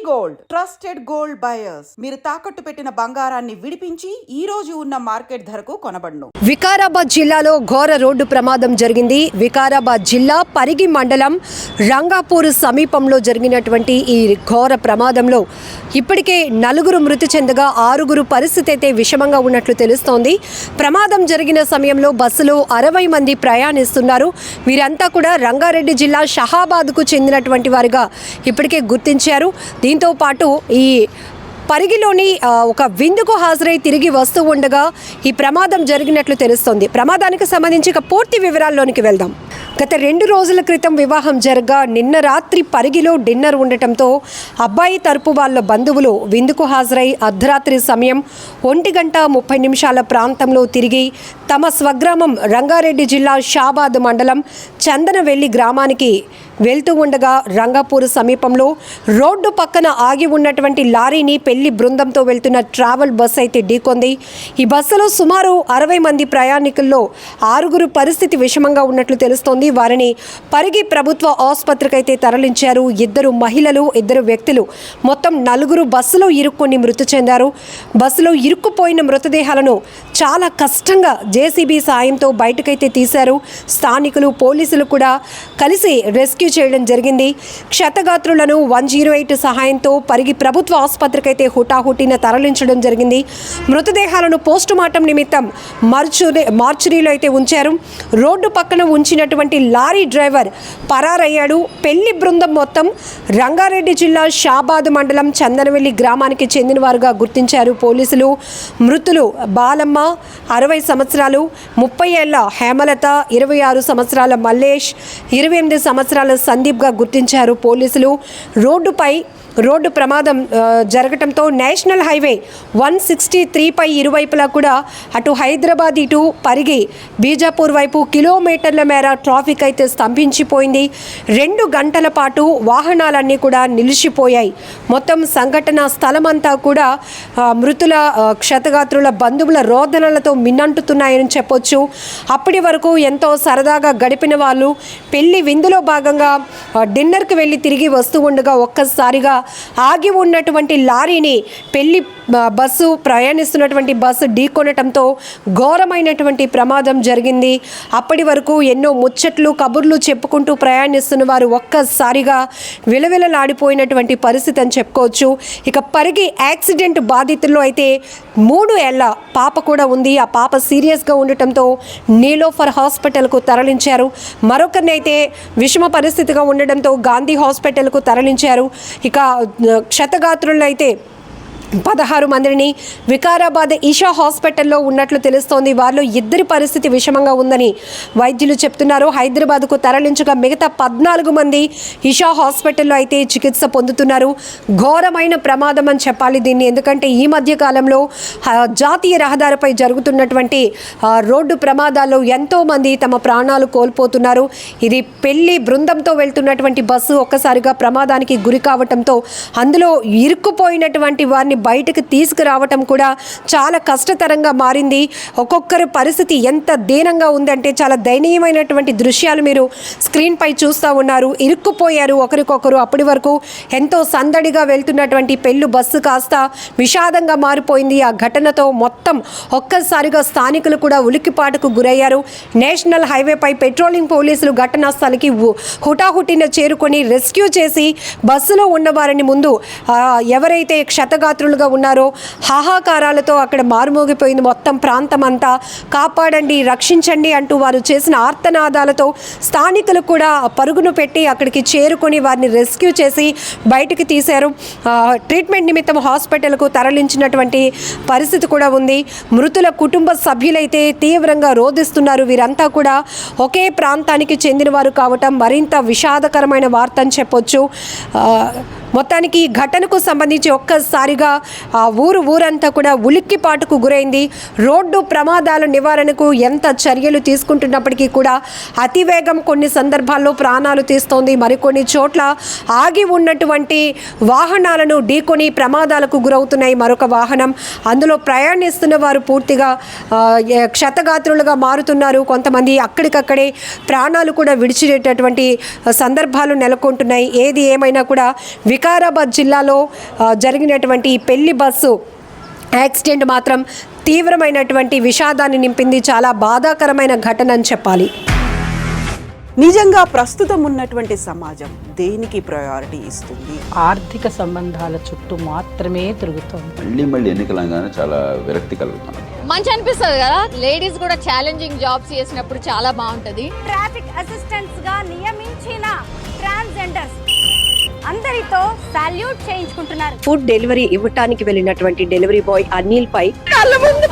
Gold trusted gold buyers మీరు తాకట్టు పెట్టిన బంగారాన్ని విడిపించి ఈ రోజు ఉన్న మార్కెట్ ధరకు కొనబడును. వికారాబాద్ జిల్లాలో ఘోర రోడ్డు ప్రమాదం జరిగింది. వికారాబాద్ జిల్లా పరిగి మండలం రంగాపూర్ సమీపంలో జరిగినటువంటి ఈ ఘోర ప్రమాదంలో ఇప్పటికే 4 మృతి చెందగా 6 పరిస్థితి అయితే విషమంగా ఉన్నట్లు తెలుస్తోంది. ప్రమాదం జరిగిన సమయంలో బస్సులో 60 మంది ప్రయాణిస్తున్నారు. వీరంతా కూడా రంగారెడ్డి జిల్లా షహాబాద్కు చెందినటువంటి వారిగా ఇప్పటికే గుర్తించారు. దీంతో పాటు ఈ పరిగిలోని ఒక విందుకు హాజరై తిరిగి వస్తూ ఉండగా ఈ ప్రమాదం జరిగినట్లు తెలుస్తోంది. ప్రమాదానికి సంబంధించి పూర్తి వివరాల్లోనికి వెళ్దాం. గత 2 రోజుల క్రితం వివాహం జరగా నిన్న రాత్రి పరిగిలో డిన్నర్ ఉండటంతో అబ్బాయి తరపు వాళ్ళ బంధువులు విందుకు హాజరై అర్ధరాత్రి సమయం 1:30 ప్రాంతంలో తిరిగి తమ స్వగ్రామం రంగారెడ్డి జిల్లా షాబాద్ మండలం చందనవెల్లి గ్రామానికి వెళ్తూ ఉండగా రంగాపూర్ సమీపంలో రోడ్డు పక్కన ఆగి ఉన్నటువంటి లారీని పెళ్లి బృందంతో వెళ్తున్న ట్రావెల్ బస్సు అయితే ఢీకొంది. ఈ బస్సులో సుమారు 60 మంది ప్రయాణికుల్లో 6 పరిస్థితి విషమంగా ఉన్నట్లు తెలుస్తోంది. వారిని పరిగి ప్రభుత్వ ఆసుపత్రికి అయితే తరలించారు. 2 మహిళలు 2 వ్యక్తులు మొత్తం 4 బస్సులో ఇరుక్కొని మృతి చెందారు. బస్సులో ఇరుక్కుపోయిన మృతదేహాలను చాలా కష్టంగా జేసీబీ సాయంతో బయటకైతే తీశారు. స్థానికులు పోలీసులు కూడా కలిసి రెస్క్యూ చేయడం జరిగింది. క్షతగాత్రులను 108 సహాయంతో పరిగి ప్రభుత్వ ఆసుపత్రికి అయితే హుటాహుటిన తరలించడం జరిగింది. మృతదేహాలను పోస్టుమార్టం నిమిత్తం మార్చురీలో అయితే ఉంచారు. రోడ్డు పక్కన ఉంచినటువంటి లారీ డ్రైవర్ పరారయ్యాడు. పెళ్లి బృందం మొత్తం రంగారెడ్డి జిల్లా షాబాద్ మండలం చందనవెల్లి గ్రామానికి చెందిన వారుగా గుర్తించారు పోలీసులు. మృతులు బాలమ్మ 60 సంవత్సరాలు, 30 ఏళ్ల హేమలత, 26 సంవత్సరాల మల్లేష్, 28 సంవత్సరాల సందీప్గా గుర్తించారు పోలీసులు. రోడ్డు ప్రమాదం జరగటంతో నేషనల్ హైవే 163పై ఇరువైపులా కూడా అటు హైదరాబాద్ ఇటు పరిగి బీజాపూర్ వైపు కిలోమీటర్ల మేర ట్రాఫిక్ అయితే స్తంభించిపోయింది. 2 గంటల పాటు వాహనాలన్నీ కూడా నిలిచిపోయాయి. మొత్తం సంఘటన స్థలమంతా కూడా మృతుల క్షతగాత్రుల బంధువుల రోదనలతో మిన్నంటుతున్నాయని చెప్పొచ్చు. అప్పటి వరకు ఎంతో సరదాగా గడిపిన వాళ్ళు పెళ్లి విందులో భాగంగా డిన్నర్కి వెళ్ళి తిరిగి వస్తూ ఉండగా ఒక్కసారిగా ఆగి ఉన్నటువంటి లారీని పెళ్లి బస్సు ప్రయాణిస్తున్నటువంటి బస్సు ఢీకొనటంతో ఘోరమైనటువంటి ప్రమాదం జరిగింది. అప్పటి వరకు ఎన్నో ముచ్చట్లు కబుర్లు చెప్పుకుంటూ ప్రయాణిస్తున్న వారు ఒక్కసారిగా విలవిలలాడిపోయినటువంటి పరిస్థితి అని చెప్పుకోవచ్చు. ఇక పరిగి యాక్సిడెంట్ బాధితుల్లో అయితే 3 ఏళ్ల పాప కూడా ఉంది. ఆ పాప సీరియస్గా ఉండటంతో నీలోఫర్ హాస్పిటల్కు తరలించారు. మరొకరిని అయితే విషమ పరిస్థితిగా ఉండడంతో గాంధీ హాస్పిటల్కు తరలించారు. ఇక క్షతగాత్రులు అయితే 16 మందిని వికారాబాద్ ఈషా హాస్పిటల్లో ఉన్నట్లు తెలుస్తోంది. వారిలో 2 పరిస్థితి విషమంగా ఉందని వైద్యులు చెప్తున్నారు. హైదరాబాద్కు తరలించగా మిగతా 14 మంది ఈషా హాస్పిటల్లో అయితే చికిత్స పొందుతున్నారు. ఘోరమైన ప్రమాదం అని చెప్పాలి దీన్ని. ఎందుకంటే ఈ మధ్య కాలంలో జాతీయ రహదారిపై జరుగుతున్నటువంటి రోడ్డు ప్రమాదాల్లో ఎంతోమంది తమ ప్రాణాలు కోల్పోతున్నారు. ఇది పెళ్లి బృందంతో వెళ్తున్నటువంటి బస్సు ఒక్కసారిగా ప్రమాదానికి గురి కావటంతో అందులో ఇరుక్కుపోయినటువంటి వారిని బయటకు తీసుకురావటం కూడా చాలా కష్టతరంగా మారింది. ఒక్కొక్కరి పరిస్థితి ఎంత దీనంగా ఉందంటే చాలా దయనీయమైనటువంటి దృశ్యాలు మీరు స్క్రీన్ పై చూస్తూ ఉన్నారు. ఇరుక్కుపోయారు ఒకరికొకరు. అప్పటి వరకు ఎంతో సందడిగా వెళ్తున్నటువంటి పెళ్లి బస్సు కాస్త విషాదంగా మారిపోయింది. ఆ ఘటనతో మొత్తం ఒక్కసారిగా స్థానికులు కూడా ఉలిక్కిపాటుకు గురయ్యారు. నేషనల్ హైవేపై పెట్రోలింగ్ పోలీసులు ఘటనా స్థలికి హుటాహుటిన చేరుకొని రెస్క్యూ చేసి బస్సులో ఉన్న వారిని ముందు ఎవరైతే క్షతగాత్రులుగా ఉన్నారో హాహాకారాలతో అక్కడ మారుమోగిపోయింది మొత్తం ప్రాంతం అంతా. కాపాడండి, రక్షించండి అంటూ వారు చేసిన ఆర్తనాదాలతో స్థానికులు కూడా పరుగును పెట్టి అక్కడికి చేరుకొని వారిని రెస్క్యూ చేసి బయటికి తీశారు. ట్రీట్మెంట్ నిమిత్తం హాస్పిటల్కు తరలించినటువంటి పరిస్థితి కూడా ఉంది. మృతుల కుటుంబ సభ్యులైతే తీవ్రంగా రోధిస్తున్నారు. వీరంతా కూడా ఒకే ప్రాంతానికి చెందినవారు కావటం మరింత విషాదకరమైన వార్త అని చెప్పొచ్చు. మొత్తానికి ఈ ఘటనకు సంబంధించి ఒక్కసారిగా ఊరంతా కూడా ఉలిక్కిపాటుకు గురైంది. రోడ్డు ప్రమాదాల నివారణకు ఎంత చర్యలు తీసుకుంటున్నప్పటికీ కూడా అతివేగం కొన్ని సందర్భాల్లో ప్రాణాలు తీస్తోంది. మరికొన్ని చోట్ల ఆగి ఉన్నటువంటి వాహనాలను ఢీకొని ప్రమాదాలకు గురవుతున్నాయి. మరొక వాహనం అందులో ప్రయాణిస్తున్న వారు పూర్తిగా క్షతగాత్రులుగా మారుతున్నారు. కొంతమంది అక్కడికక్కడే ప్రాణాలు కూడా విడిచినటువంటి సందర్భాలు నెలకొంటున్నాయి. ఏది ఏమైనా కూడా వికారాబాద్ జిల్లాలో జరిగినటువంటి ఈ పెళ్లి బస్సు యాక్సిడెంట్ మాత్రం తీవ్రమైనటువంటి విషాదాన్ని నింపింది. చాలా బాధాకరమైన ఘటన అని చెప్పాలి. నిజంగా ప్రస్తుతం ఉన్నటువంటి సమాజం దేనికి ప్రయారిటీ ఇస్తుంది? ఆర్థిక సంబంధాల చుట్టూ మాత్రమే తిరుగుతుంది. మళ్ళీ ఎన్నికలంగానే చాలా విరక్తి కలుగుతాను. మంచి అనిపిస్తుంది కదా, లేడీస్ కూడా ఛాలెంజింగ్ జాబ్స్ చేసినప్పుడు చాలా బాగుంటది. ట్రాఫిక్ అసిస్టెంట్స్ గా నియమించిన ట్రాన్స్జెండర్స్ అందరితో సాల్యూట్ చేయించుకుంటున్నారు. ఫుడ్ డెలివరీ ఇవ్వటానికి వెళ్ళినటువంటి డెలివరీ బాయ్ అనిల్ పై కళ్ళ ముందు